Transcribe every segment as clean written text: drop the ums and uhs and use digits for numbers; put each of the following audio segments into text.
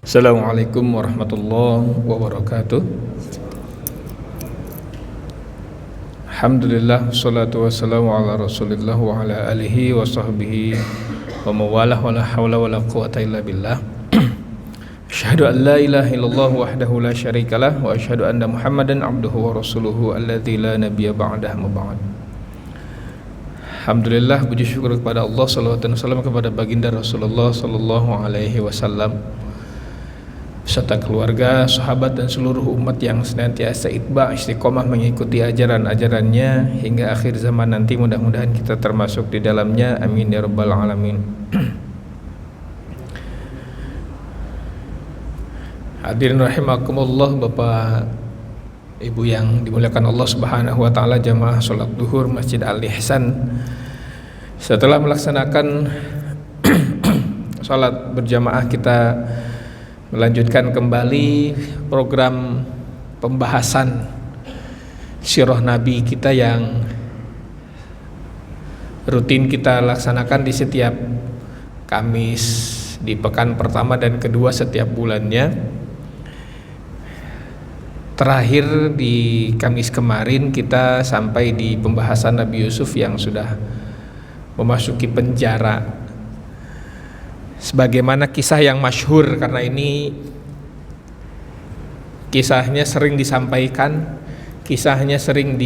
Assalamualaikum warahmatullahi wabarakatuh. Alhamdulillah, salatu wassalamu ala rasulillah wa ala alihi wa sahbihi wa mawalah wa la hawla wa la quwata illa billah. Asyhadu an la ilaha illallah wahdahu la syarikalah wa asyhadu anna muhammadan abduhu wa rasuluhu alladzi la nabiyya ba'dah ma ba'd. Alhamdulillah, puji syukur kepada Allah, salawat dan salam kepada baginda Rasulullah sallallahu alaihi wasallam serta keluarga, sahabat dan seluruh umat yang senantiasa itba istiqomah mengikuti ajaran-ajarannya hingga akhir zaman nanti. Mudah-mudahan kita termasuk di dalamnya, amin ya rabbal alamin. Hadirin rahimakumullah, Bapak Ibu yang dimuliakan Allah Subhanahu wa taala, jamaah salat duhur Masjid Al-Ihsan. Setelah melaksanakan salat berjamaah, kita melanjutkan kembali program pembahasan sirah Nabi kita yang rutin kita laksanakan di setiap Kamis di pekan pertama dan kedua setiap bulannya. Terakhir di Kamis kemarin kita sampai di pembahasan Nabi Yusuf yang sudah memasuki penjara. Sebagaimana kisah yang masyhur, karena ini kisahnya sering disampaikan, kisahnya sering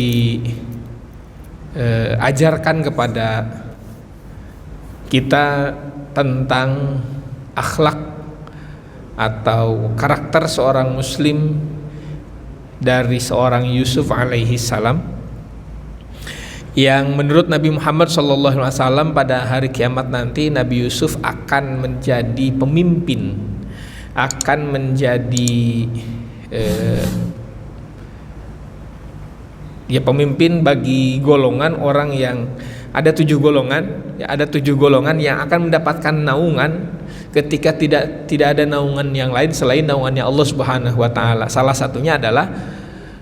diajarkan kepada kita tentang akhlak atau karakter seorang muslim dari seorang Yusuf alaihi salam, yang menurut Nabi Muhammad SAW pada hari kiamat nanti Nabi Yusuf akan menjadi pemimpin, akan menjadi pemimpin bagi golongan orang yang ada 7 golongan, ada 7 golongan yang akan mendapatkan naungan ketika tidak ada naungan yang lain selain naungannya Allah Subhanahu wa taala. Salah satunya adalah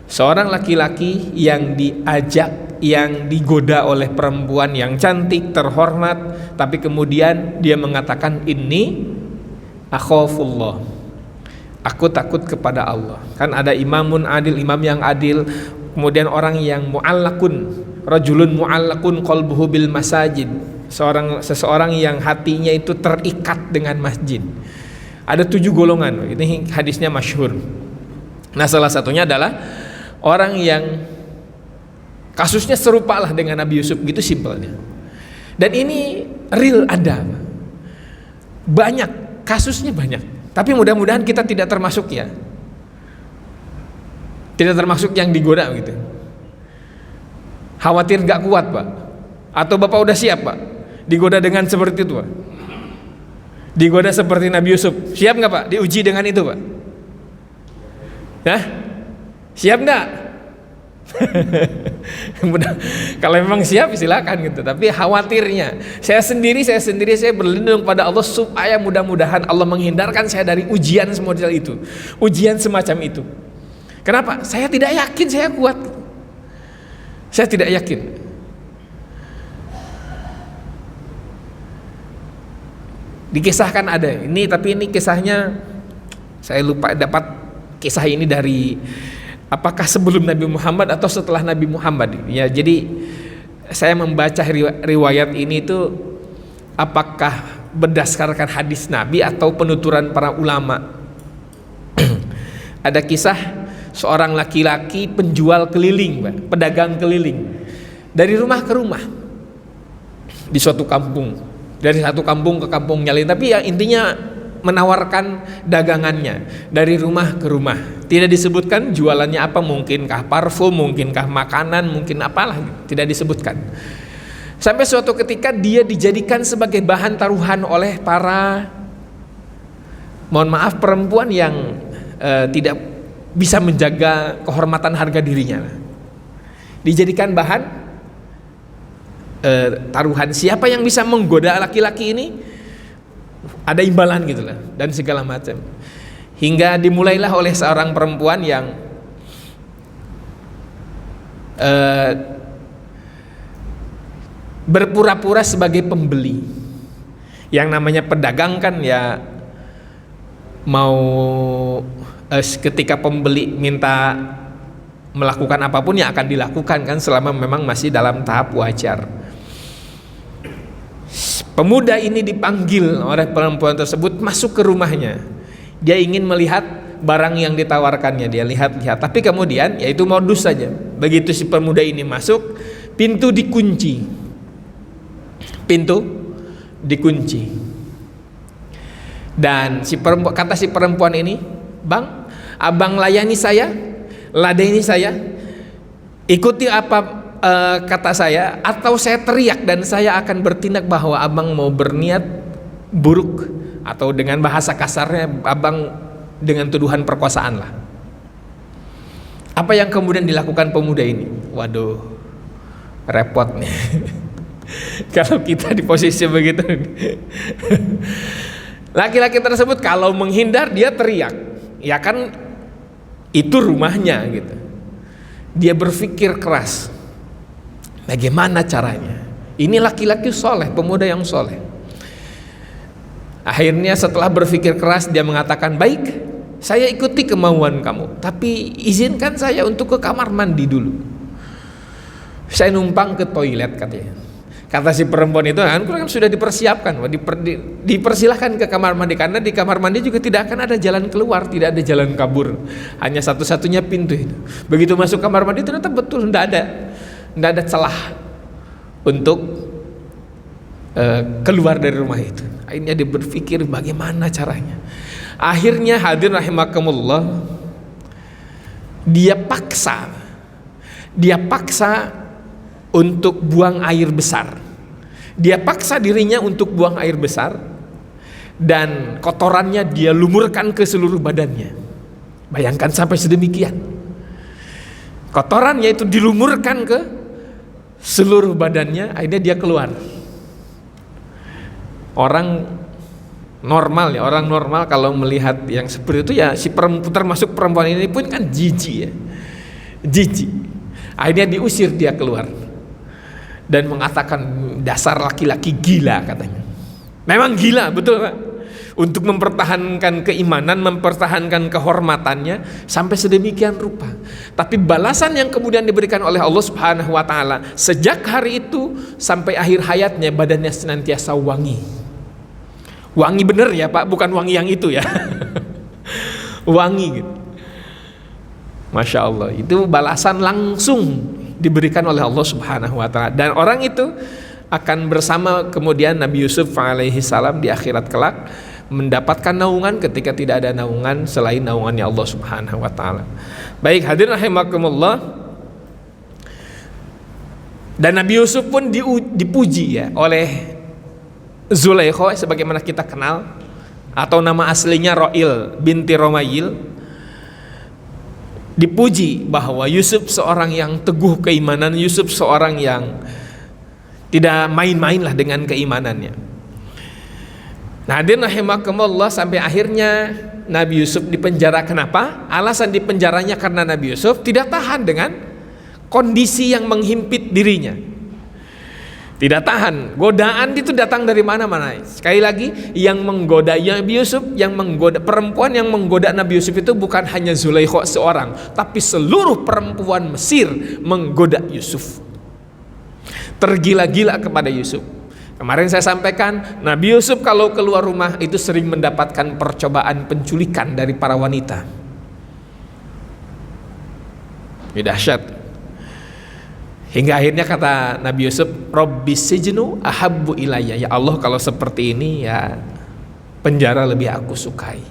seorang laki-laki yang diajak, yang digoda oleh perempuan yang cantik, terhormat, tapi kemudian dia mengatakan, inni akhafullah, aku takut kepada Allah. Kan ada imamun adil, imam yang adil, kemudian orang yang mu'allakun, rajulun mu'allakun qalbuhu bil masajid, seseorang yang hatinya itu terikat dengan masjid. Ada 7 golongan, ini hadisnya masyhur. Nah, salah satunya adalah orang yang kasusnya serupa lah dengan Nabi Yusuf, gitu simpelnya. Dan ini real, ada banyak, kasusnya banyak. Tapi mudah-mudahan kita tidak termasuk ya, tidak termasuk yang digoda gitu. Khawatir gak kuat Pak, atau Bapak udah siap Pak digoda dengan seperti itu Pak? Digoda seperti Nabi Yusuf, siap gak Pak diuji dengan itu Pak? Hah? Siap gak? Kalau memang siap silakan gitu. Tapi khawatirnya saya sendiri saya berlindung pada Allah supaya mudah-mudahan Allah menghindarkan saya dari ujian semodel itu, ujian semacam itu. Kenapa? Saya tidak yakin saya kuat. Saya tidak yakin. Dikisahkan ada ini, tapi ini kisahnya saya lupa, dapat kisah ini dari apakah sebelum Nabi Muhammad atau setelah Nabi Muhammad ya. Jadi saya membaca riwayat ini itu apakah berdasarkan hadis Nabi atau penuturan para ulama. Ada kisah seorang laki-laki penjual keliling, pedagang keliling, dari rumah ke rumah di suatu kampung, dari satu kampung ke kampung lain, tapi ya intinya menawarkan dagangannya dari rumah ke rumah. Tidak disebutkan jualannya apa, mungkinkah parfum, mungkinkah makanan, mungkin apalah, tidak disebutkan. Sampai suatu ketika dia dijadikan sebagai bahan taruhan oleh para, mohon maaf, perempuan yang tidak bisa menjaga kehormatan harga dirinya. Dijadikan bahan taruhan. Siapa yang bisa menggoda laki-laki ini, ada imbalan gitulah, dan segala macam. Hingga dimulailah oleh seorang perempuan yang berpura-pura sebagai pembeli. Yang namanya pedagang kan ya mau ketika pembeli minta melakukan apapun yang akan dilakukan kan, selama memang masih dalam tahap wajar. Pemuda ini dipanggil oleh perempuan tersebut masuk ke rumahnya. Dia ingin melihat barang yang ditawarkannya, dia lihat-lihat. Tapi kemudian yaitu modus saja. Begitu si pemuda ini masuk, pintu dikunci. Pintu dikunci. Dan kata si perempuan ini, "Bang, abang layani saya, ladeni saya, ikuti apa kata saya, atau saya teriak dan saya akan bertindak bahwa abang mau berniat buruk, atau dengan bahasa kasarnya abang dengan tuduhan perkosaan lah." Apa yang kemudian dilakukan pemuda ini? Waduh, repot nih. Kalau kita di posisi begitu, laki-laki tersebut kalau menghindar dia teriak, ya kan itu rumahnya gitu. Dia berpikir keras, bagaimana caranya? Ini laki-laki soleh, pemuda yang soleh. Akhirnya setelah berpikir keras dia mengatakan, "Baik, saya ikuti kemauan kamu, tapi izinkan saya untuk ke kamar mandi dulu. Saya numpang ke toilet," katanya. Kata si perempuan itu, kan sudah dipersiapkan, dipersilahkan ke kamar mandi, karena di kamar mandi juga tidak akan ada jalan keluar, tidak ada jalan kabur, hanya satu-satunya pintu itu. Begitu masuk kamar mandi ternyata betul tidak ada celah untuk keluar dari rumah itu. Akhirnya dia berpikir bagaimana caranya. Akhirnya hadirin rahimakumullah, dia paksa untuk buang air besar. Dia paksa dirinya untuk buang air besar, dan kotorannya dia lumurkan ke seluruh badannya. Bayangkan sampai sedemikian. Kotorannya itu dilumurkan ke seluruh badannya, akhirnya dia keluar. Orang normal kalau melihat yang seperti itu ya, si perempuan, termasuk perempuan ini pun kan jijik ya. Jijik. Akhirnya diusir dia keluar. Dan mengatakan, "Dasar laki-laki gila," katanya. Memang gila, betul Pak. Untuk mempertahankan keimanan, mempertahankan kehormatannya sampai sedemikian rupa. Tapi balasan yang kemudian diberikan oleh Allah Subhanahu wa taala, sejak hari itu sampai akhir hayatnya badannya senantiasa wangi. Wangi bener ya Pak, bukan wangi yang itu ya. Wangi gitu. Masya Allah, itu balasan langsung diberikan oleh Allah Subhanahu wa taala, dan orang itu akan bersama kemudian Nabi Yusuf alaihi salam di akhirat kelak, mendapatkan naungan ketika tidak ada naungan selain naungannya Allah Subhanahu wa taala. Baik hadirin rahimakumullah, dan Nabi Yusuf pun dipuji ya oleh Zulaikha sebagaimana kita kenal, atau nama aslinya Ro'il binti Romayil. Dipuji bahwa Yusuf seorang yang teguh keimanan, Yusuf seorang yang tidak main-main lah dengan keimanannya. Nah, hadirin rahimakumullah, sampai akhirnya Nabi Yusuf dipenjara. Kenapa? Alasan dipenjaranya karena Nabi Yusuf tidak tahan dengan kondisi yang menghimpit dirinya. Tidak tahan, godaan itu datang dari mana-mana. Sekali lagi, yang menggoda Nabi Yusuf, perempuan yang menggoda Nabi Yusuf itu bukan hanya Zulaikha seorang, tapi seluruh perempuan Mesir menggoda Yusuf. Tergila-gila kepada Yusuf. Kemarin saya sampaikan, Nabi Yusuf kalau keluar rumah itu sering mendapatkan percobaan penculikan dari para wanita. Ini dahsyat. Hingga akhirnya kata Nabi Yusuf, "Rabbis sijnu ahabbu ilayya." Ya Allah, kalau seperti ini ya penjara lebih aku sukai.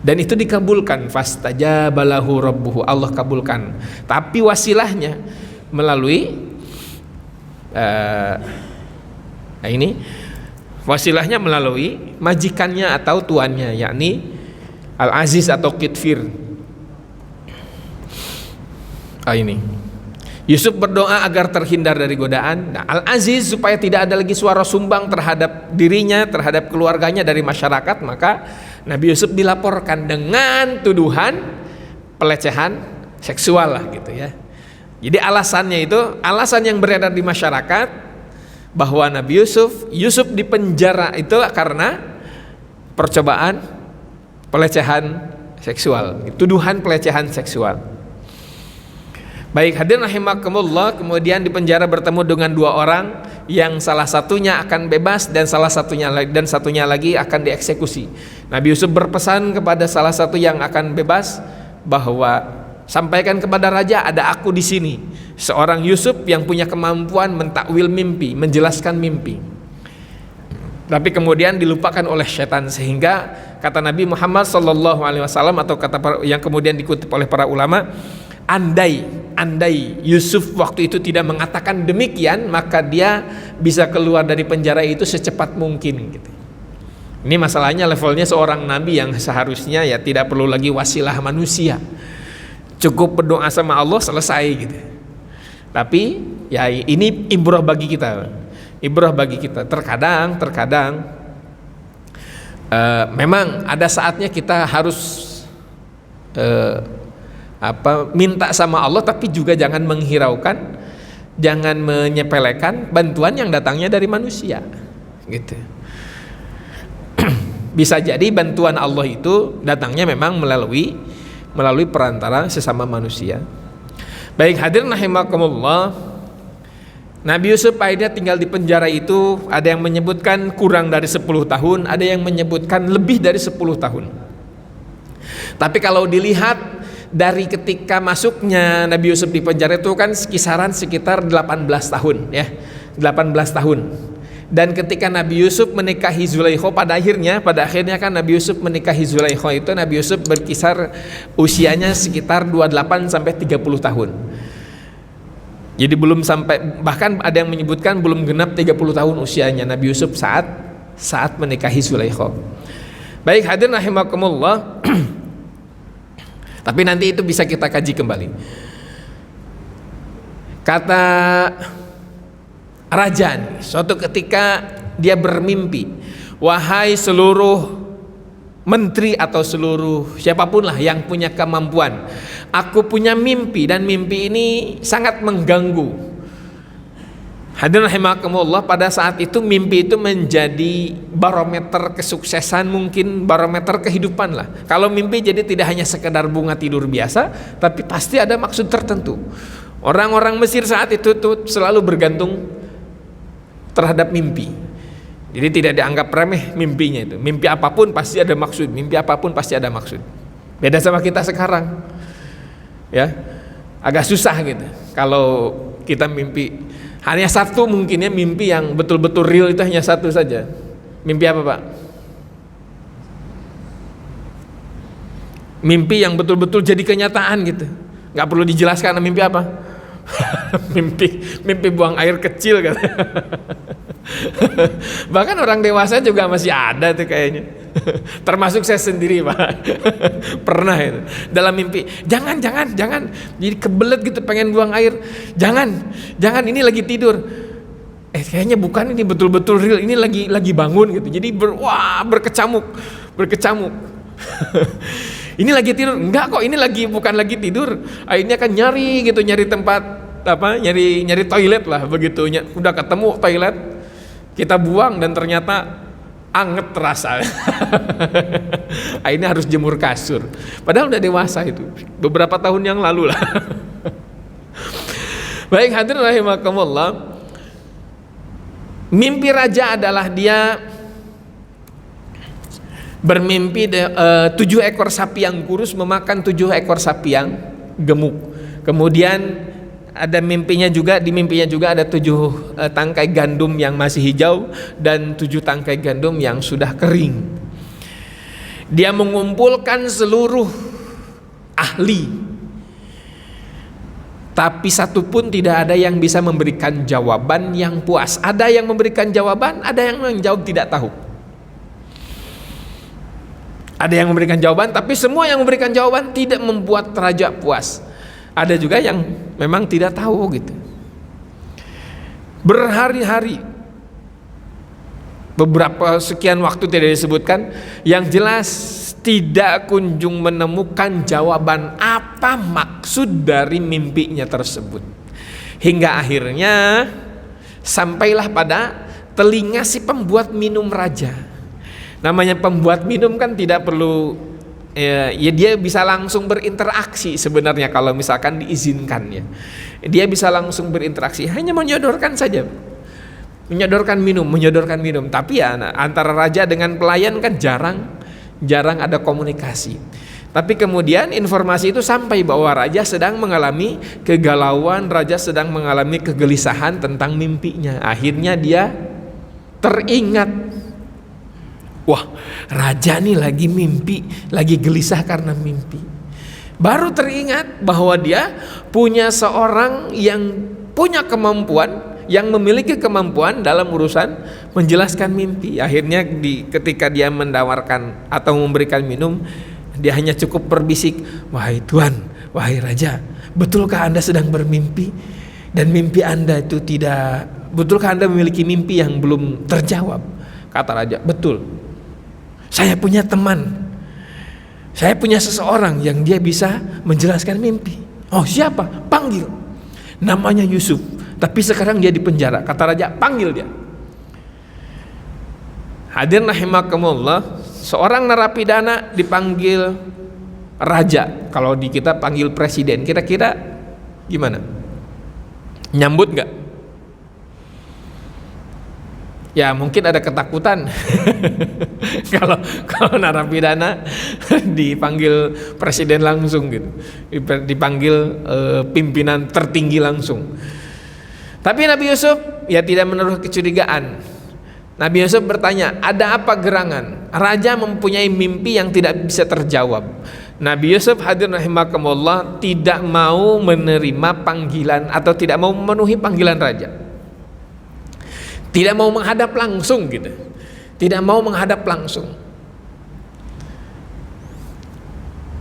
Dan itu dikabulkan, fastajaba lahu rabbuhu, Allah kabulkan. Tapi wasilahnya melalui wasilahnya melalui majikannya atau tuannya, yakni Al-Aziz atau Kitfir. Ini Yusuf berdoa agar terhindar dari godaan. Nah, Al-Aziz supaya tidak ada lagi suara sumbang terhadap dirinya, terhadap keluarganya dari masyarakat, maka Nabi Yusuf dilaporkan dengan tuduhan pelecehan seksual lah gitu ya. Jadi alasannya itu, alasan yang beredar di masyarakat bahwa Nabi Yusuf dipenjara itu karena percobaan pelecehan seksual, tuduhan pelecehan seksual. Baik, hadirin rahimakumullah, kemudian di penjara bertemu dengan dua orang yang salah satunya akan bebas dan satunya lagi akan dieksekusi. Nabi Yusuf berpesan kepada salah satu yang akan bebas bahwa sampaikan kepada raja, ada aku di sini, seorang Yusuf yang punya kemampuan mentakwil mimpi, menjelaskan mimpi. Tapi kemudian dilupakan oleh setan, sehingga kata Nabi Muhammad SAW atau kata yang kemudian dikutip oleh para ulama, andai Yusuf waktu itu tidak mengatakan demikian, maka dia bisa keluar dari penjara itu secepat mungkin gitu. Ini masalahnya levelnya seorang nabi yang seharusnya ya tidak perlu lagi wasilah manusia, cukup berdoa sama Allah selesai gitu. Tapi ya ini ibrah bagi kita, terkadang memang ada saatnya kita harus minta sama Allah, tapi juga jangan menghiraukan, jangan menyepelekan bantuan yang datangnya dari manusia gitu. Bisa jadi bantuan Allah itu datangnya memang melalui perantara sesama manusia. Baik, hadirin rahimakumullah, Nabi Yusuf akhirnya tinggal di penjara itu, ada yang menyebutkan kurang dari 10 tahun, ada yang menyebutkan lebih dari 10 tahun. Tapi kalau dilihat dari ketika masuknya Nabi Yusuf di penjara itu kan kisaran sekitar 18 tahun ya, 18 tahun. Dan ketika Nabi Yusuf menikahi Zulaikha, pada akhirnya kan Nabi Yusuf menikahi Zulaikha itu, Nabi Yusuf berkisar usianya sekitar 28 sampai 30 tahun. Jadi belum sampai, bahkan ada yang menyebutkan belum genap 30 tahun usianya Nabi Yusuf saat menikahi Zulaikha. Baik, hadirin rahimakumullah. Tapi nanti itu bisa kita kaji kembali. Kata raja nih, suatu ketika dia bermimpi, wahai seluruh menteri atau seluruh siapapun lah yang punya kemampuan, aku punya mimpi dan mimpi ini sangat mengganggu. Hadirin rahimakumullah, pada saat itu mimpi itu menjadi barometer kesuksesan, mungkin barometer kehidupan lah. Kalau mimpi jadi tidak hanya sekedar bunga tidur biasa, tapi pasti ada maksud tertentu. Orang-orang Mesir saat itu tuh selalu bergantung terhadap mimpi. Jadi tidak dianggap remeh mimpinya itu. Mimpi apapun pasti ada maksud, mimpi apapun pasti ada maksud. Beda sama kita sekarang. Ya. Agak susah gitu. Kalau kita mimpi hanya satu, mungkin ya mimpi yang betul-betul real itu hanya satu saja. Mimpi apa, Pak? Mimpi yang betul-betul jadi kenyataan gitu. Nggak perlu dijelaskan mimpi apa. mimpi buang air kecil kan. Bahkan orang dewasa juga masih ada tuh kayaknya. Termasuk saya sendiri, Pak. Pernah itu dalam mimpi, jangan jadi kebelet gitu pengen buang air, jangan ini lagi tidur, kayaknya bukan, ini betul-betul real, ini lagi bangun gitu, jadi berkecamuk. Ini lagi tidur, enggak kok, ini bukan lagi tidur. Akhirnya kan nyari tempat nyari toilet lah, begitu udah ketemu toilet, kita buang dan ternyata anget terasa. Akhirnya harus jemur kasur. Padahal udah dewasa itu, beberapa tahun yang lalu lah. Baik, hadirin rahimakumullah, mimpi raja adalah dia bermimpi 7 ekor sapi yang kurus memakan 7 ekor sapi yang gemuk. Kemudian ada di mimpinya juga ada 7 tangkai gandum yang masih hijau dan 7 tangkai gandum yang sudah kering. Dia mengumpulkan seluruh ahli, tapi satu pun tidak ada yang bisa memberikan jawaban yang puas. Ada yang memberikan jawaban, ada yang menjawab tidak tahu. Ada yang memberikan jawaban, tapi semua yang memberikan jawaban tidak membuat raja puas. Ada juga yang memang tidak tahu gitu. Berhari-hari, beberapa sekian waktu tidak disebutkan, yang jelas tidak kunjung menemukan jawaban apa maksud dari mimpinya tersebut. Hingga akhirnya sampailah pada telinga si pembuat minum raja. Namanya pembuat minum kan tidak perlu ya dia bisa langsung berinteraksi sebenarnya kalau misalkan diizinkan ya. Dia bisa langsung berinteraksi, hanya menyodorkan saja. Menyodorkan minum. Tapi ya antara raja dengan pelayan kan jarang ada komunikasi. Tapi kemudian informasi itu sampai bahwa raja sedang mengalami kegalauan, raja sedang mengalami kegelisahan tentang mimpinya. Akhirnya dia teringat, wah, raja nih lagi mimpi, lagi gelisah karena mimpi. Baru teringat bahwa dia punya seorang yang punya kemampuan, yang memiliki kemampuan dalam urusan menjelaskan mimpi. Akhirnya ketika dia menawarkan atau memberikan minum, dia hanya cukup berbisik, wahai Tuan, wahai Raja, betulkah Anda sedang bermimpi? Dan mimpi Anda itu tidak, betulkah Anda memiliki mimpi yang belum terjawab? Kata Raja, betul. Saya punya teman, saya punya seseorang yang dia bisa menjelaskan mimpi. Oh, siapa? Panggil. Namanya Yusuf, tapi sekarang dia di penjara. Kata Raja, panggil dia. Hadirin rahimakumullah, seorang narapidana dipanggil raja. Kalau di kita panggil presiden, kira-kira gimana? Nyambut nggak? Ya mungkin ada ketakutan. Kalau narapidana dipanggil presiden langsung gitu, dipanggil pimpinan tertinggi langsung. Tapi Nabi Yusuf ya tidak menaruh kecurigaan. Nabi Yusuf bertanya, ada apa gerangan? Raja mempunyai mimpi yang tidak bisa terjawab. Nabi Yusuf hadirin rahimakumullah tidak mau menerima panggilan atau tidak mau memenuhi panggilan raja. Tidak mau menghadap langsung gitu. Tidak mau menghadap langsung.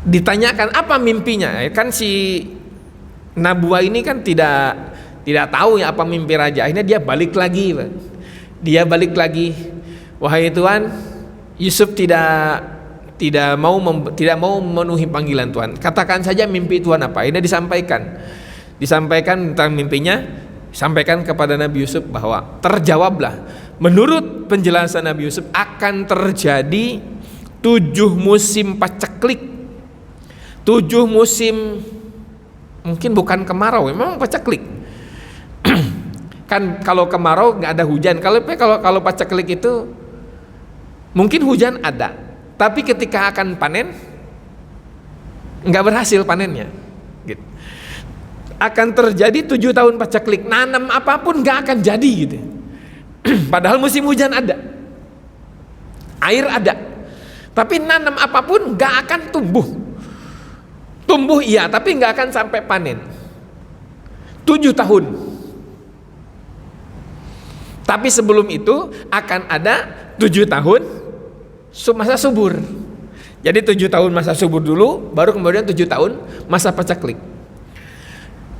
Ditanyakan apa mimpinya? Kan si Nabwa ini kan tidak tahu ya apa mimpi raja. Akhirnya dia balik lagi. Wahai Tuan, Yusuf tidak mau memenuhi panggilan Tuhan. Katakan saja mimpi Tuhan apa. Ini disampaikan tentang mimpinya, sampaikan kepada Nabi Yusuf bahwa terjawablah. Menurut penjelasan Nabi Yusuf akan terjadi 7 musim paceklik. 7 musim, mungkin bukan kemarau, memang paceklik. Kan kalau kemarau nggak ada hujan. Kalau paceklik itu mungkin hujan ada, tapi ketika akan panen nggak berhasil panennya. Gitu. Akan terjadi 7 tahun paceklik. Nanam apapun nggak akan jadi gitu. Padahal musim hujan ada, air ada, tapi nanam apapun nggak akan tumbuh. Tumbuh iya, tapi nggak akan sampai panen. 7 tahun. Tapi sebelum itu akan ada 7 tahun masa subur. Jadi 7 tahun masa subur dulu, baru kemudian 7 tahun masa paceklik.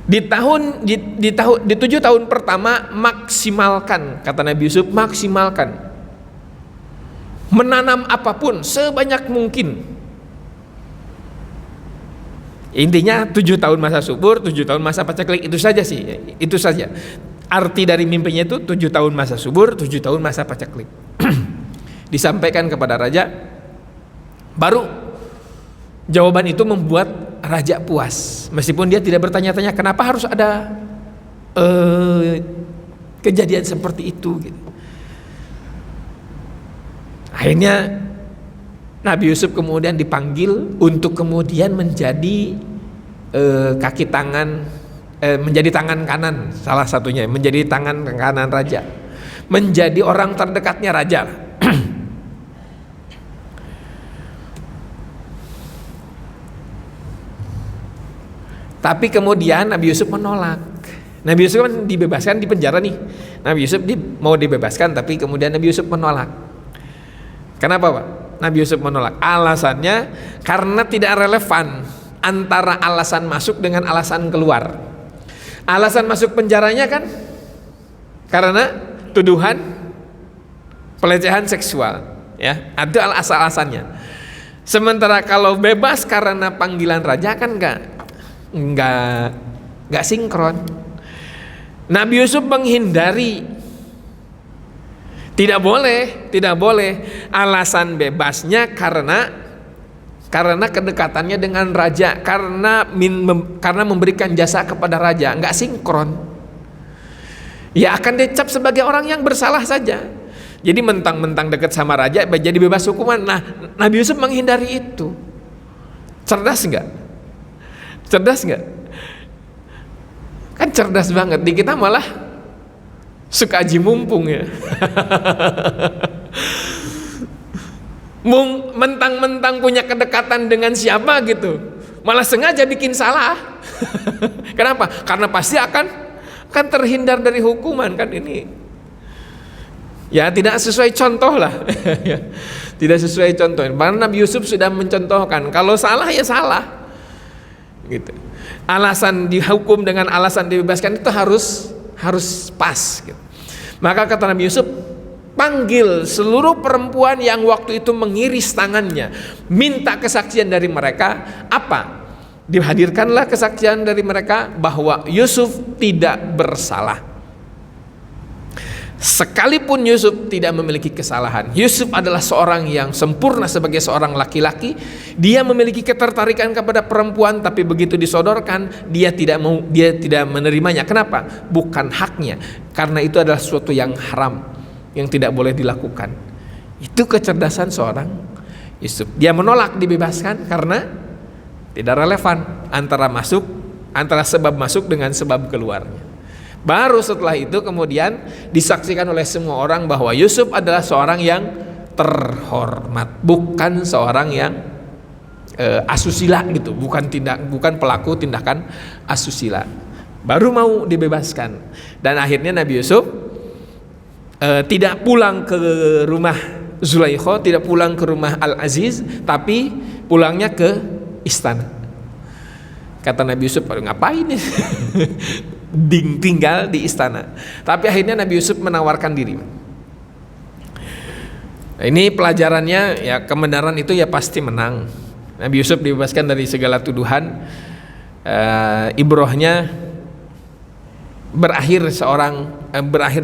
Di 7 tahun pertama maksimalkan, kata Nabi Yusuf, maksimalkan. Menanam apapun sebanyak mungkin. Intinya 7 tahun masa subur, 7 tahun masa paceklik, itu saja sih, itu saja. Arti dari mimpinya itu 7 tahun masa subur, 7 tahun masa paceklik. Disampaikan kepada raja. Baru jawaban itu membuat raja puas. Meskipun dia tidak bertanya-tanya kenapa harus ada kejadian seperti itu gitu. Akhirnya Nabi Yusuf kemudian dipanggil untuk kemudian menjadi kaki tangan, menjadi tangan kanan, salah satunya menjadi tangan kanan raja, menjadi orang terdekatnya raja. Tapi kemudian Nabi Yusuf menolak. Nabi Yusuf kan dibebaskan di penjara nih. Nabi Yusuf mau dibebaskan, tapi kemudian Nabi Yusuf menolak. Kenapa Pak? Nabi Yusuf menolak. Alasannya karena tidak relevan antara alasan masuk dengan alasan keluar. Alasan masuk penjaranya kan karena tuduhan pelecehan seksual, ya. Itu alasannya. Sementara kalau bebas karena panggilan raja kan nggak sinkron. Nabi Yusuf menghindari. Tidak boleh alasan bebasnya karena karena kedekatannya dengan raja, karena memberikan jasa kepada raja, nggak sinkron, ya akan dicap sebagai orang yang bersalah saja. Jadi mentang-mentang dekat sama raja jadi bebas hukuman. Nah, Nabi Yusuf menghindari itu. Cerdas nggak? Cerdas nggak? Kan cerdas banget. Di kita malah suka aji mumpung ya. Mentang-mentang punya kedekatan dengan siapa gitu, malah sengaja bikin salah. Kenapa? Karena pasti akan terhindar dari hukuman kan ini. Ya tidak sesuai contoh lah. Tidak sesuai contoh. Karena Nabi Yusuf sudah mencontohkan kalau salah ya salah. Gitu. Alasan dihukum dengan alasan dibebaskan itu harus pas. Gitu. Maka kata Nabi Yusuf, panggil seluruh perempuan yang waktu itu mengiris tangannya, minta kesaksian dari mereka. Apa? Dihadirkanlah kesaksian dari mereka bahwa Yusuf tidak bersalah. Sekalipun Yusuf tidak memiliki kesalahan, Yusuf adalah seorang yang sempurna sebagai seorang laki-laki. Dia memiliki ketertarikan kepada perempuan, tapi begitu disodorkan dia tidak menerimanya. Kenapa? Bukan haknya, karena itu adalah sesuatu yang haram, yang tidak boleh dilakukan. Itu kecerdasan seorang Yusuf. Dia menolak dibebaskan karena tidak relevan antara sebab masuk dengan sebab keluarnya. Baru setelah itu kemudian disaksikan oleh semua orang bahwa Yusuf adalah seorang yang terhormat, bukan seorang yang asusila gitu, bukan pelaku tindakan asusila. Baru mau dibebaskan. Dan akhirnya Nabi Yusuf tidak pulang ke rumah Zulaikha, tidak pulang ke rumah Al-Aziz, tapi pulangnya ke istana. Kata Nabi Yusuf, ngapain ya? Tinggal di istana. Tapi akhirnya Nabi Yusuf menawarkan diri. Nah, ini pelajarannya ya, kebenaran itu ya pasti menang. Nabi Yusuf dibebaskan dari segala tuduhan. Ibrohnya berakhir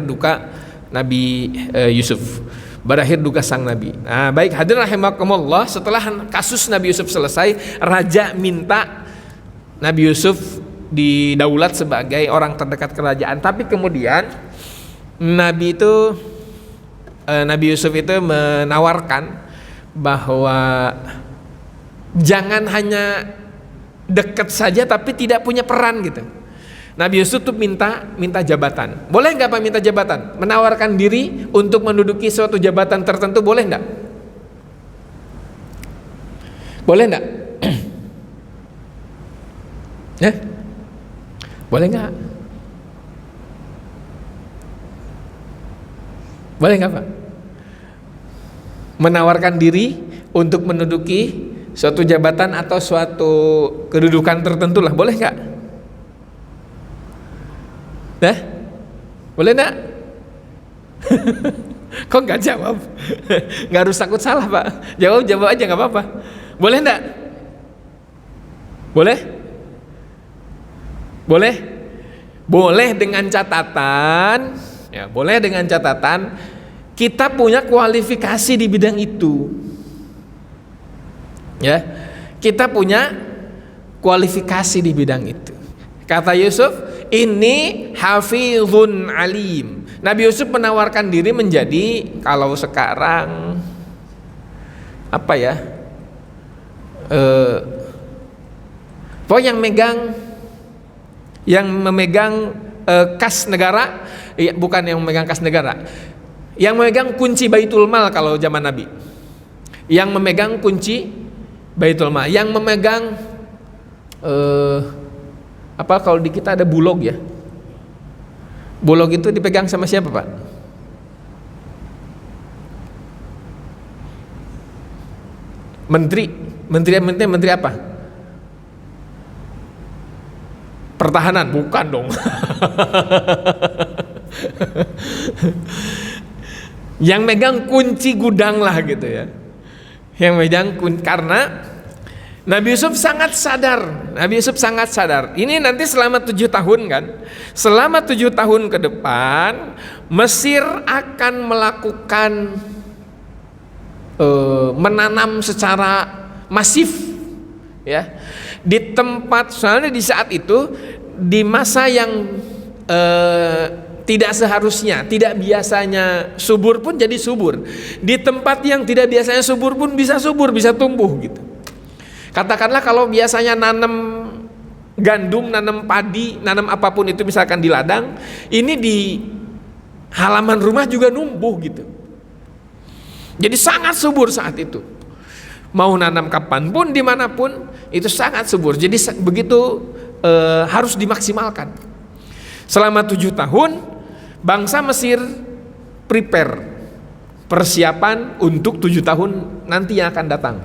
duka Nabi Yusuf, berakhir duka sang Nabi. Nah, baik hadirin rahimakumullah, setelah kasus Nabi Yusuf selesai, raja minta Nabi Yusuf didaulat sebagai orang terdekat kerajaan. Tapi kemudian Nabi Yusuf itu menawarkan bahwa jangan hanya dekat saja tapi tidak punya peran gitu. Nabi Yusuf tuh minta jabatan. Boleh nggak Pak minta jabatan? Menawarkan diri untuk menduduki suatu jabatan tertentu, boleh nggak? Boleh nggak? Ya? Boleh nggak? Boleh nggak Pak? Menawarkan diri untuk menduduki suatu jabatan atau suatu kedudukan tertentu lah, boleh nggak? Nah, boleh nggak? Kok nggak jawab? Nggak harus takut salah Pak. Jawab aja nggak apa-apa. Boleh nggak? Boleh? Boleh dengan catatan, ya boleh dengan catatan kita punya kualifikasi di bidang itu. Ya, kita punya kualifikasi di bidang itu. Kata Yusuf, ini hafizun alim. Nabi Yusuf menawarkan diri menjadi, kalau sekarang apa ya, yang memegang kas negara, ya, bukan yang memegang kas negara, yang memegang kunci Baitul Mal kalau zaman Nabi, yang memegang kunci Baitul Mal, yang memegang apa kalau di kita ada bulog ya, bulog itu dipegang sama siapa Pak? Menteri apa? Pertahanan, bukan dong. Yang megang kunci gudang lah gitu ya. Yang megang karena Nabi Yusuf sangat sadar. Ini nanti selama 7 tahun kan. Selama 7 tahun ke depan Mesir masif, ya, di tempat, soalnya di saat itu di masa yang tidak seharusnya, tidak biasanya subur pun jadi subur. Di tempat yang tidak biasanya subur pun bisa subur, bisa tumbuh gitu. Katakanlah kalau biasanya nanam gandum, nanam padi, nanam apapun itu misalkan di ladang, ini di halaman rumah juga numbuh gitu. Jadi sangat subur saat itu. Mau nanam kapanpun, dimanapun, itu sangat subur. Jadi begitu harus dimaksimalkan. Selama 7 tahun bangsa Mesir prepare, persiapan untuk 7 tahun nanti yang akan datang.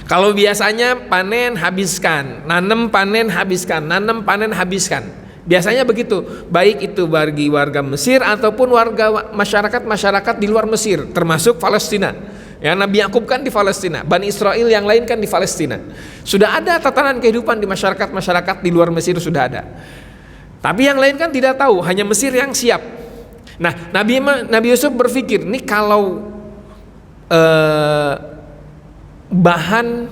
Kalau biasanya panen habiskan, nanam panen habiskan, nanam panen habiskan, biasanya begitu, baik itu bagi warga Mesir ataupun warga masyarakat di luar Mesir, termasuk Palestina. Ya, Nabi Yakub kan di Palestina, Bani Israel yang lain kan di Palestina. Sudah ada tatanan kehidupan di masyarakat di luar Mesir, sudah ada. Tapi yang lain kan tidak tahu, hanya Mesir yang siap. Nah, Nabi Yusuf berpikir, nih kalau bahan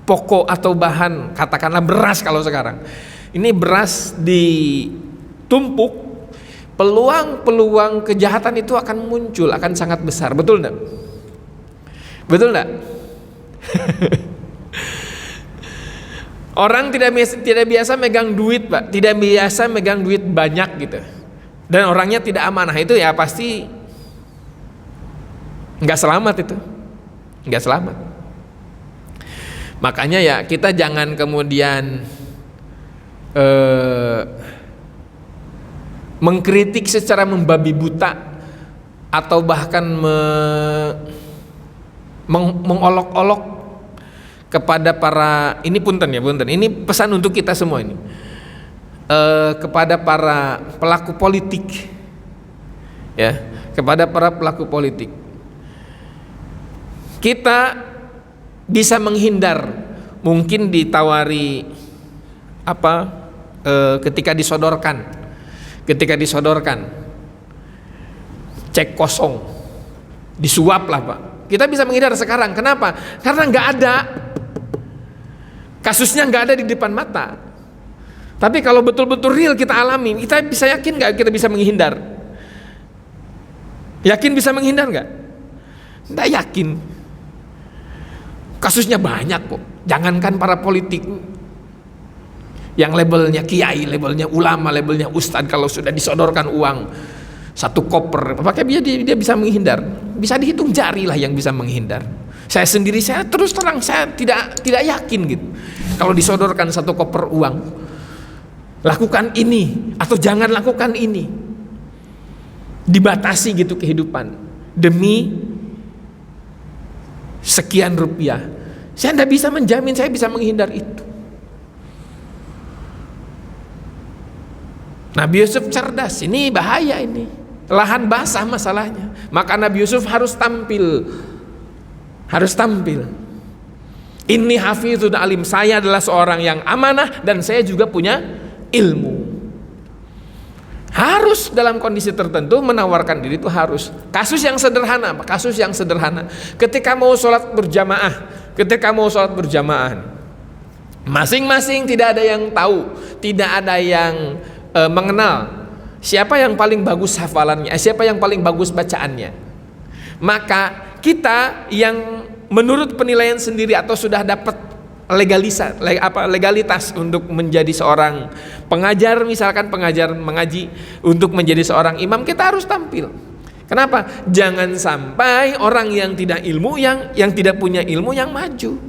pokok atau bahan, katakanlah beras kalau sekarang, ini beras ditumpuk, peluang kejahatan itu akan muncul, akan sangat besar. Betul enggak? Betul enggak? Orang tidak biasa megang duit, Pak, tidak biasa megang duit banyak gitu, dan orangnya tidak amanah, itu ya pasti nggak selamat, itu nggak selamat. Makanya ya kita jangan kemudian mengkritik secara membabi buta atau bahkan mengolok-olok kepada para, ini punten, ini pesan untuk kita semua ini, kepada para pelaku politik, ya, kepada para pelaku politik. Kita bisa menghindar, mungkin ditawari ketika disodorkan cek kosong, disuap lah, Pak. Kita bisa menghindar sekarang. Kenapa? Karena nggak ada kasusnya, nggak ada di depan mata. Tapi kalau betul-betul real kita alami, kita bisa yakin nggak kita bisa menghindar? Yakin bisa menghindar nggak? Nggak yakin. Kasusnya banyak kok. Jangankan para politik yang labelnya kiai, labelnya ulama, labelnya ustadz, kalau sudah disodorkan uang 1 koper, pakai dia bisa menghindar. Bisa dihitung jari lah yang bisa menghindar. Saya sendiri, saya terus terang, saya tidak yakin gitu. Kalau disodorkan 1 koper uang, lakukan ini atau jangan lakukan ini, dibatasi gitu kehidupan demi sekian rupiah. Saya tidak bisa menjamin saya bisa menghindar itu. Nabi Yusuf cerdas, ini bahaya ini. Lahan basah masalahnya. Maka Nabi Yusuf harus tampil. Inni hafizun alim, saya adalah seorang yang amanah dan saya juga punya ilmu. Harus dalam kondisi tertentu menawarkan diri itu harus. Kasus yang sederhana. Ketika mau sholat berjamaah, masing-masing tidak ada yang tahu, tidak ada yang mengenal siapa yang paling bagus hafalannya, siapa yang paling bagus bacaannya. Maka kita yang menurut penilaian sendiri atau sudah dapat legalitas untuk menjadi seorang pengajar, misalkan pengajar mengaji, untuk menjadi seorang imam, kita harus tampil. Kenapa? Jangan sampai orang yang tidak ilmu, yang tidak punya ilmu yang maju.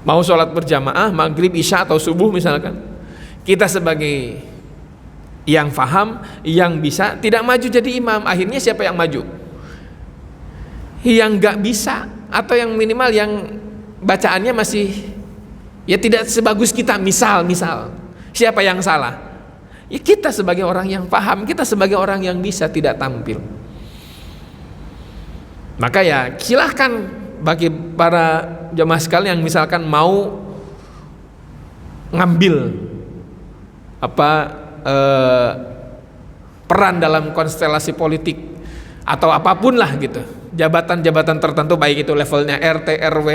Mau sholat berjamaah maghrib, isya atau subuh misalkan, kita sebagai yang faham, yang bisa, tidak maju jadi imam, akhirnya siapa yang maju? Yang gak bisa, atau yang minimal yang bacaannya masih ya tidak sebagus kita, misal siapa yang salah? Ya kita sebagai orang yang paham, kita sebagai orang yang bisa tidak tampil. Maka ya silahkan bagi para jemaah sekalian yang misalkan mau ngambil peran dalam konstelasi politik atau apapun lah gitu, jabatan-jabatan tertentu, baik itu levelnya RT, RW,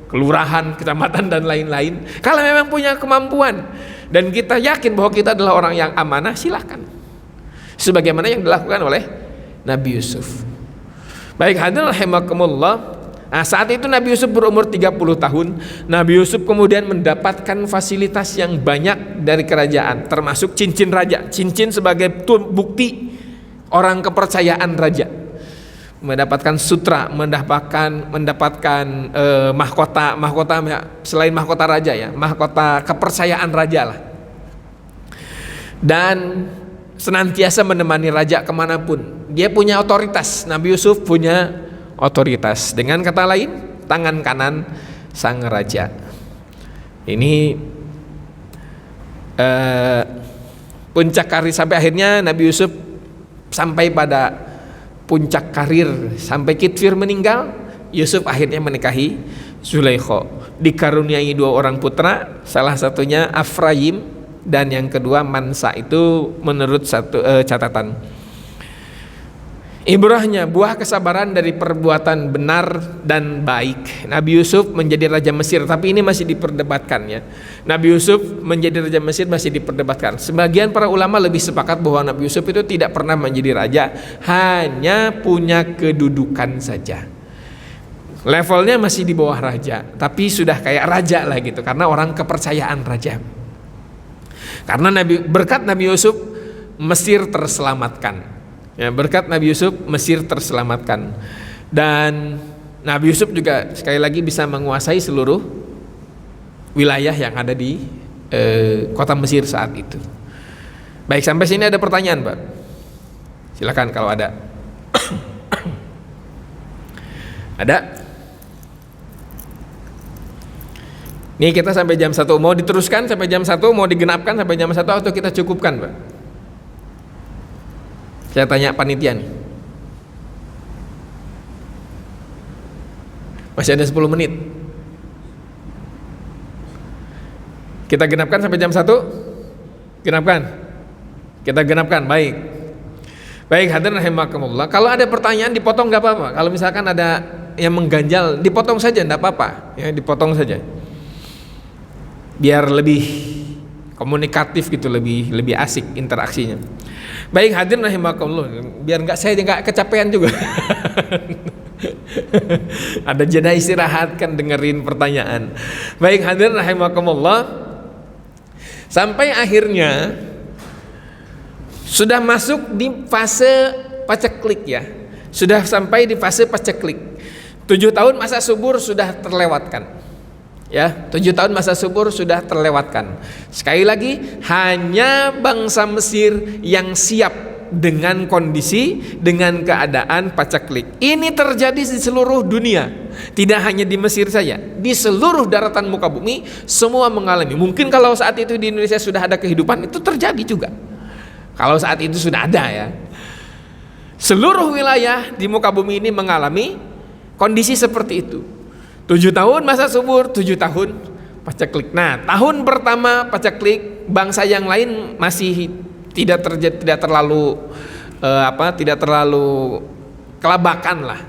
kelurahan, kecamatan dan lain-lain. Kalau memang punya kemampuan dan kita yakin bahwa kita adalah orang yang amanah, silahkan. Sebagaimana yang dilakukan oleh Nabi Yusuf. Baik, hadirin rahimakumullah. Nah, saat itu Nabi Yusuf berumur 30 tahun. Nabi Yusuf kemudian mendapatkan fasilitas yang banyak dari kerajaan, termasuk cincin raja. Cincin sebagai bukti orang kepercayaan raja. Mendapatkan sutra, mendapatkan mahkota selain mahkota raja ya, mahkota kepercayaan raja lah. Dan senantiasa menemani raja kemanapun. Dia punya otoritas. Nabi Yusuf punya otoritas. Dengan kata lain, tangan kanan sang raja. Ini puncak karir, sampai akhirnya Nabi Yusuf sampai pada puncak karir, sampai Kitfir meninggal. Yusuf akhirnya menikahi Zulaikha, dikaruniai 2 orang putra, salah satunya Afrayim dan yang kedua Mansa. Itu menurut satu catatan. Ibrahnya buah kesabaran dari perbuatan benar dan baik. Nabi Yusuf menjadi raja Mesir, tapi ini masih diperdebatkan ya. Nabi Yusuf menjadi raja Mesir masih diperdebatkan. Sebagian para ulama lebih sepakat bahwa Nabi Yusuf itu tidak pernah menjadi raja, hanya punya kedudukan saja. Levelnya masih di bawah raja, tapi sudah kayak raja lah gitu, karena orang kepercayaan raja. Karena berkat Nabi Yusuf Mesir terselamatkan. Ya, berkat Nabi Yusuf Mesir terselamatkan. Dan Nabi Yusuf juga sekali lagi bisa menguasai seluruh wilayah yang ada di kota Mesir saat itu. Baik, sampai sini ada pertanyaan, Pak? Silakan kalau ada. Ada? Nih kita sampai jam 1. Mau diteruskan sampai jam 1, mau digenapkan sampai jam 1, atau kita cukupkan, Pak? Saya tanya panitia nih. Masih ada 10 menit. Kita genapkan sampai jam 1? Genapkan? Kita genapkan, baik. Baik, hadirin rahimakumullah. Kalau ada pertanyaan dipotong nggak apa-apa. Kalau misalkan ada yang mengganjal, dipotong saja, nggak apa-apa. Ya, dipotong saja. Biar lebih komunikatif gitu, lebih asik interaksinya. Baik, hadirin rahimakumullah, biar saya nggak kecapean juga. Ada jeda istirahat kan dengerin pertanyaan. Baik, hadirin rahimakumullah, sampai akhirnya sudah masuk di fase paceklik ya. Sudah sampai di fase paceklik. 7 tahun masa subur sudah terlewatkan. Ya, 7 tahun masa subur sudah terlewatkan. Sekali lagi, hanya bangsa Mesir yang siap dengan kondisi, dengan keadaan paceklik. Ini terjadi di seluruh dunia, tidak hanya di Mesir saja, di seluruh daratan muka bumi semua mengalami. Mungkin kalau saat itu di Indonesia sudah ada kehidupan, itu terjadi juga. Kalau saat itu sudah ada ya. Seluruh wilayah di muka bumi ini mengalami kondisi seperti itu. 7 tahun masa subur, 7 tahun paceklik. Nah, tahun pertama paceklik, bangsa yang lain masih tidak terlalu kelabakan lah.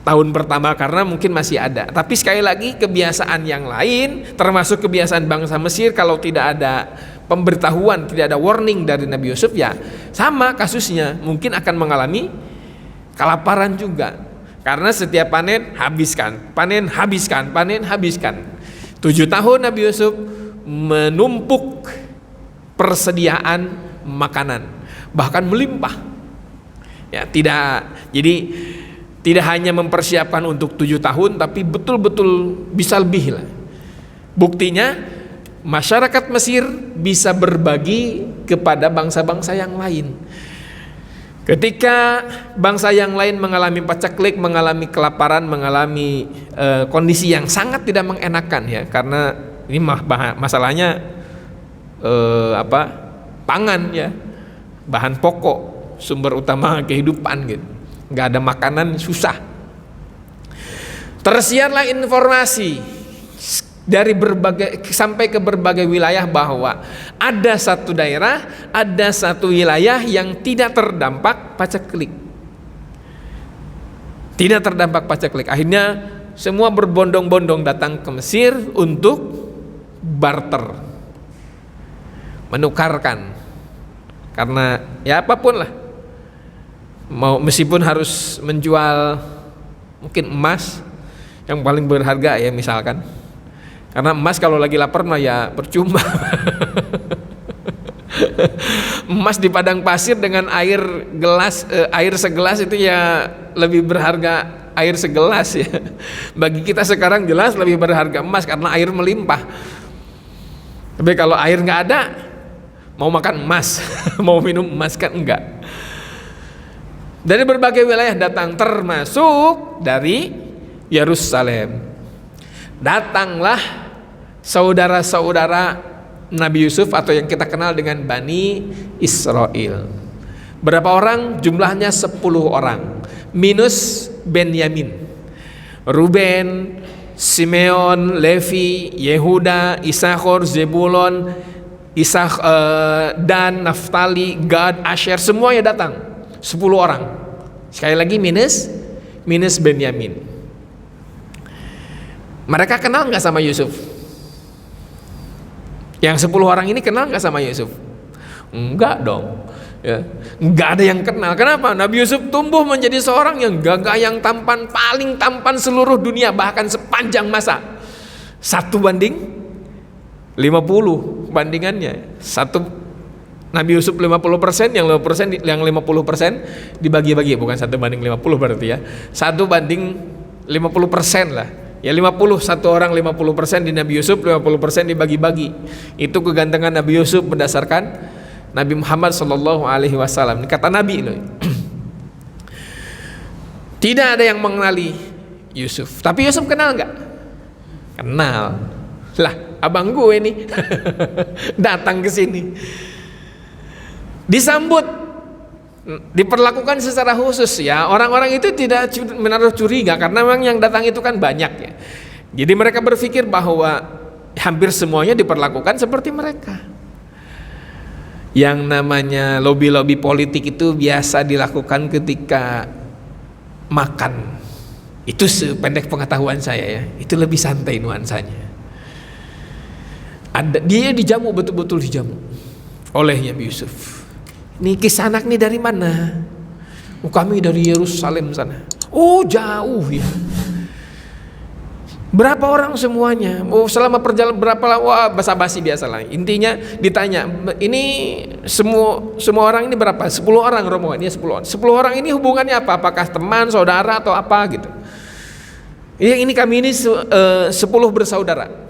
Tahun pertama karena mungkin masih ada. Tapi sekali lagi, kebiasaan yang lain, termasuk kebiasaan bangsa Mesir, kalau tidak ada pemberitahuan, tidak ada warning dari Nabi Yusuf, ya sama kasusnya, mungkin akan mengalami kelaparan juga. Karena setiap panen habiskan, panen habiskan, panen habiskan. 7 tahun Nabi Yusuf menumpuk persediaan makanan, bahkan melimpah. Ya, tidak hanya mempersiapkan untuk 7 tahun, tapi betul-betul bisa lebih lah. Buktinya masyarakat Mesir bisa berbagi kepada bangsa-bangsa yang lain. Ketika bangsa yang lain mengalami paceklik, mengalami kelaparan, mengalami kondisi yang sangat tidak mengenakan ya, karena ini masalahnya pangan ya, bahan pokok, sumber utama kehidupan gitu. Nggak ada makanan, susah. Tersiarlah informasi dari sampai ke berbagai wilayah bahwa ada satu daerah, ada satu wilayah yang tidak terdampak paceklik. Tidak terdampak paceklik. Akhirnya semua berbondong-bondong datang ke Mesir untuk barter, menukarkan. Karena ya apapun lah, mau meskipun harus menjual mungkin emas yang paling berharga ya misalkan, karena emas kalau lagi lapar mah ya percuma. Emas di padang pasir dengan air segelas itu ya lebih berharga air segelas ya. Bagi kita sekarang jelas lebih berharga emas karena air melimpah. Tapi kalau air nggak ada, mau makan emas, mau minum emas kan enggak. Dari berbagai wilayah datang, termasuk dari Yerusalem. Datanglah saudara-saudara Nabi Yusuf atau yang kita kenal dengan Bani Israel. Berapa orang? Jumlahnya 10 orang minus Benyamin. Ruben, Simeon, Levi, Yehuda, Isakhor, Zebulon, Dan, Naftali, Gad, Asher, semuanya datang 10 orang. Sekali lagi minus Benyamin. Mereka kenal nggak sama Yusuf? Yang 10 orang ini kenal nggak sama Yusuf? Enggak dong ya. Enggak ada yang kenal. Kenapa? Nabi Yusuf tumbuh menjadi seorang yang gagah, yang tampan, paling tampan seluruh dunia, bahkan sepanjang masa. 1:50 bandingannya. Nabi Yusuf 50%, yang 50% dibagi-bagi, bukan 1:50 berarti ya. 1:50% lah. Ya 51 orang 50% di Nabi Yusuf, 50% dibagi-bagi. Itu kegantengan Nabi Yusuf berdasarkan Nabi Muhammad SAW. Kata Nabi loh. Tidak ada yang mengenali Yusuf. Tapi Yusuf kenal nggak? Kenal. Lah, abang gue nih datang ke sini. Disambut, diperlakukan secara khusus ya. Orang-orang itu tidak menaruh curiga karena memang yang datang itu kan banyak ya. Jadi mereka berpikir bahwa hampir semuanya diperlakukan seperti mereka. Yang namanya lobby-lobby politik itu biasa dilakukan ketika makan. Itu sependek pengetahuan saya ya. Itu lebih santai nuansanya. Dia dijamu, betul-betul dijamu oleh Nabi Yusuf. Nih Kisanak nih dari mana? Oh, kami dari Yerusalem sana. Oh, jauh ya. Berapa orang semuanya? Oh, selama perjalanan berapa lama? Wah, basa-basi biasalah. Intinya ditanya, ini semua orang ini berapa? 10 orang rombongan. Ini 10 orang. 10 orang ini hubungannya apa? Apakah teman, saudara atau apa gitu? Ini kami ini 10 bersaudara.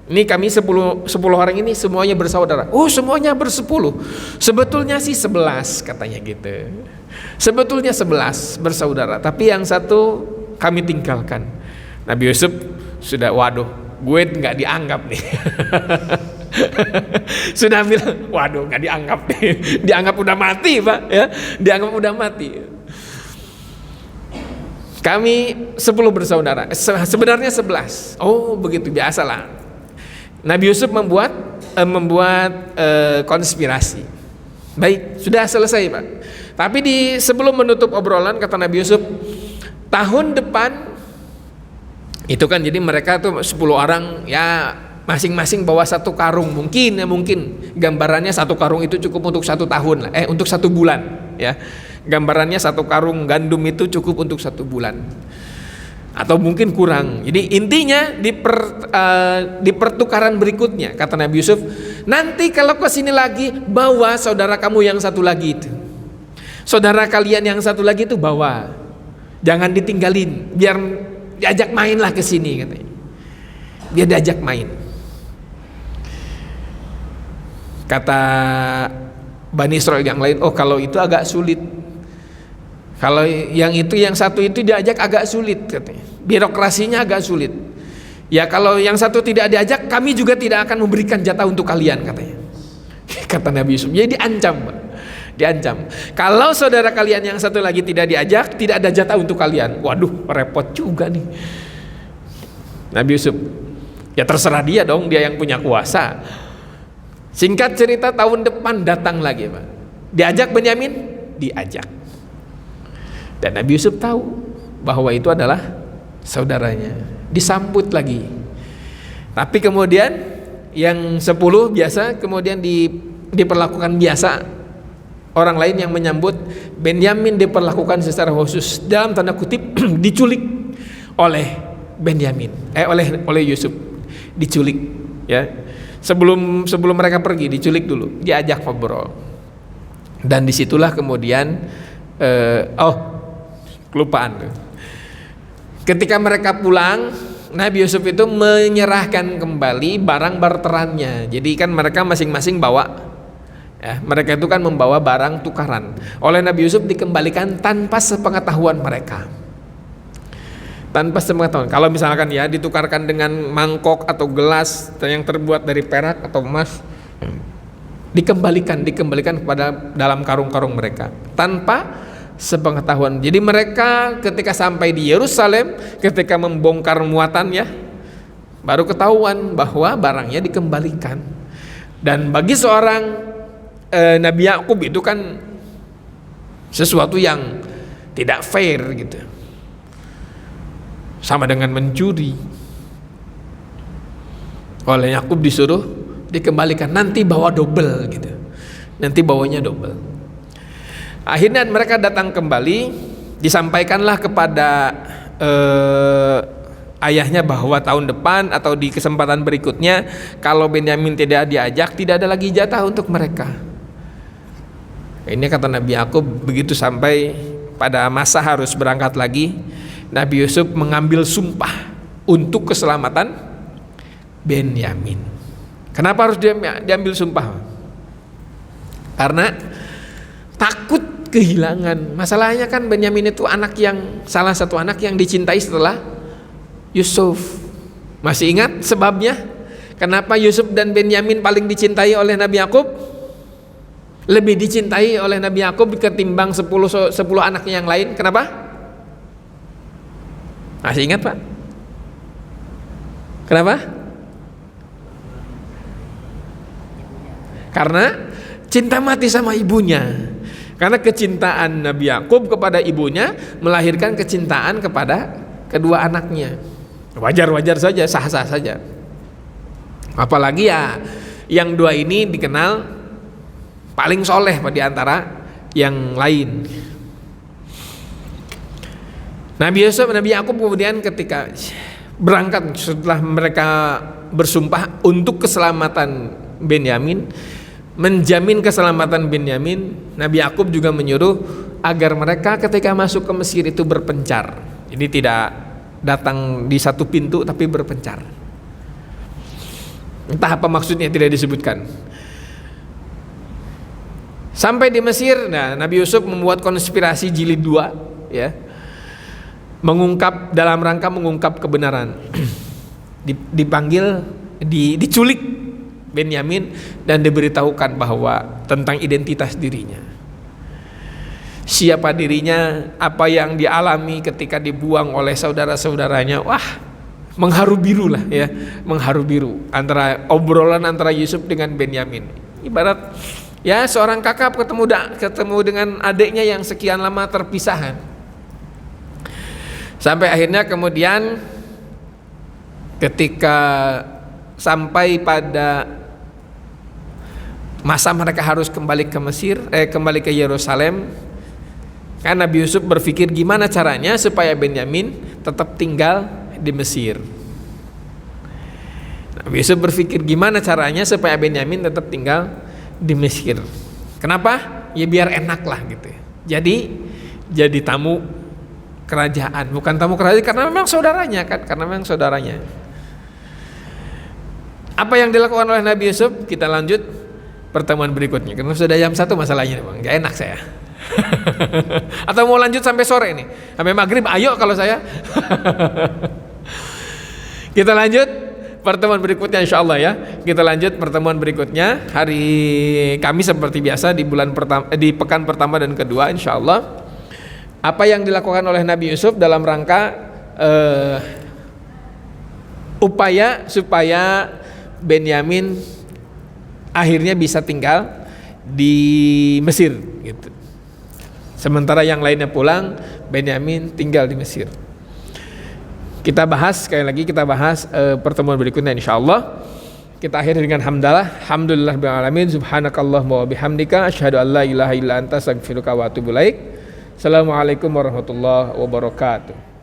Ini kami 10 orang ini semuanya bersaudara. Oh, semuanya bersepuluh. Sebetulnya sih 11 katanya gitu. Sebetulnya 11 bersaudara, tapi yang satu kami tinggalkan. Nabi Yusuf sudah, waduh, gue nggak dianggap nih. Sudah bilang, waduh, nggak dianggap nih. Dianggap udah mati, Pak, ya. Dianggap udah mati. Kami 10 bersaudara. Sebenarnya 11. Oh, begitu, biasalah. Nabi Yusuf membuat konspirasi. Baik, sudah selesai Pak. Tapi sebelum menutup obrolan, kata Nabi Yusuf, tahun depan itu kan, jadi mereka tuh 10 orang ya, masing-masing bawa 1 karung. Mungkin gambarannya 1 karung itu cukup untuk 1 tahun lah, untuk 1 bulan ya. Gambarannya 1 karung gandum itu cukup untuk 1 bulan. Atau mungkin kurang. Jadi intinya di pertukaran berikutnya, kata Nabi Yusuf, nanti kalau ke sini lagi bawa saudara kamu yang satu lagi itu. Saudara kalian yang satu lagi itu bawa. Jangan ditinggalin, biar diajak main lah ke sini katanya. Biar diajak main. Kata Bani Israel yang lain, oh kalau itu agak sulit. Kalau yang satu itu diajak agak sulit katanya. Birokrasinya agak sulit. Ya kalau yang satu tidak diajak, kami juga tidak akan memberikan jatah untuk kalian katanya. Kata Nabi Yusuf. Jadi diancam. Kalau saudara kalian yang satu lagi tidak diajak, tidak ada jatah untuk kalian. Waduh, repot juga nih. Nabi Yusuf, ya terserah dia dong, dia yang punya kuasa. Singkat cerita, tahun depan datang lagi Pak. Diajak Benyamin? Diajak. Dan Nabi Yusuf tahu bahwa itu adalah saudaranya. Disambut lagi. Tapi kemudian yang 10 biasa kemudian diperlakukan biasa. Orang lain yang menyambut. Benyamin diperlakukan secara khusus, dalam tanda kutip diculik oleh Benyamin, oleh Yusuf, diculik ya. Sebelum mereka pergi diculik dulu, diajak ngobrol. Dan disitulah kemudian kelupaan tuh. Ketika mereka pulang, Nabi Yusuf itu menyerahkan kembali barang barterannya. Jadi kan mereka masing-masing bawa, ya, mereka itu kan membawa barang tukaran. Oleh Nabi Yusuf dikembalikan tanpa sepengetahuan mereka. Tanpa sepengetahuan. Kalau misalkan ya ditukarkan dengan mangkok atau gelas yang terbuat dari perak atau emas, dikembalikan kepada dalam karung-karung mereka tanpa sepengetahuan. Jadi mereka ketika sampai di Yerusalem, ketika membongkar muatannya, baru ketahuan bahwa barangnya dikembalikan. Dan bagi seorang Nabi Yakub itu kan sesuatu yang tidak fair gitu, sama dengan mencuri. Oleh Yakub disuruh dikembalikan, nanti bawa double gitu, nanti bawanya double. Akhirnya mereka datang kembali, disampaikanlah kepada ayahnya bahwa tahun depan atau di kesempatan berikutnya kalau Benyamin tidak diajak, tidak ada lagi jatah untuk mereka. Ini kata Nabi Yakub. Begitu sampai pada masa harus berangkat lagi, Nabi Yusuf mengambil sumpah untuk keselamatan Benyamin. Kenapa harus diambil sumpah? Karena takut kehilangan. Masalahnya kan Benyamin itu salah satu anak yang dicintai setelah Yusuf. Masih ingat sebabnya? Kenapa Yusuf dan Benyamin paling dicintai oleh Nabi Yakub? Lebih dicintai oleh Nabi Yakub ketimbang 10 anaknya yang lain. Kenapa? Masih ingat, Pak? Kenapa? Karena cinta mati sama ibunya. Karena kecintaan Nabi Yakub kepada ibunya melahirkan kecintaan kepada kedua anaknya. Wajar-wajar saja, sah-sah saja. Apalagi ya yang dua ini dikenal paling soleh di antara yang lain. Nabi Yakub kemudian ketika berangkat setelah mereka bersumpah untuk keselamatan Benyamin, menjamin keselamatan Benyamin, Nabi Yakub juga menyuruh agar mereka ketika masuk ke Mesir itu berpencar. Jadi tidak datang di satu pintu tapi berpencar. Entah apa maksudnya tidak disebutkan. Sampai di Mesir, Nabi Yusuf membuat konspirasi jilid 2 ya. Dalam rangka mengungkap kebenaran. Diculik Benyamin dan diberitahukan bahwa tentang identitas dirinya, siapa dirinya, apa yang dialami ketika dibuang oleh saudara-saudaranya. Wah, mengharu biru lah ya, mengharu biru antara obrolan antara Yusuf dengan Benyamin. Ibarat ya seorang kakak ketemu dengan adiknya yang sekian lama terpisahan. Sampai akhirnya kemudian ketika sampai pada masa mereka harus kembali ke Mesir, kembali ke Yerusalem, kan Nabi Yusuf berpikir gimana caranya supaya Benyamin tetap tinggal di Mesir. Nabi Yusuf berpikir gimana caranya supaya Benyamin tetap tinggal di Mesir. Kenapa? Ya biar enak lah gitu. Jadi tamu kerajaan, bukan tamu kerajaan karena memang saudaranya kan, Apa yang dilakukan oleh Nabi Yusuf? Kita lanjut pertemuan berikutnya. Karena sudah jam 1 masalahnya, Bang. Gak enak saya. Atau mau lanjut sampai sore nih, sampai maghrib? Ayo kalau saya. Kita lanjut pertemuan berikutnya insya Allah ya. Kita lanjut pertemuan berikutnya hari Kamis seperti biasa di pekan pertama dan kedua insya Allah. Apa yang dilakukan oleh Nabi Yusuf dalam rangka upaya supaya Benyamin akhirnya bisa tinggal di Mesir gitu. Sementara yang lainnya pulang, Benyamin tinggal di Mesir. Kita bahas sekali lagi, pertemuan berikutnya insyaallah. Kita akhiri dengan hamdalah, alhamdulillahirabbil alamin, subhanakallahumma wa bihamdika asyhadu an la ilaha illa anta astaghfiruka wa atubu ilaik. Assalamualaikum warahmatullahi wabarakatuh.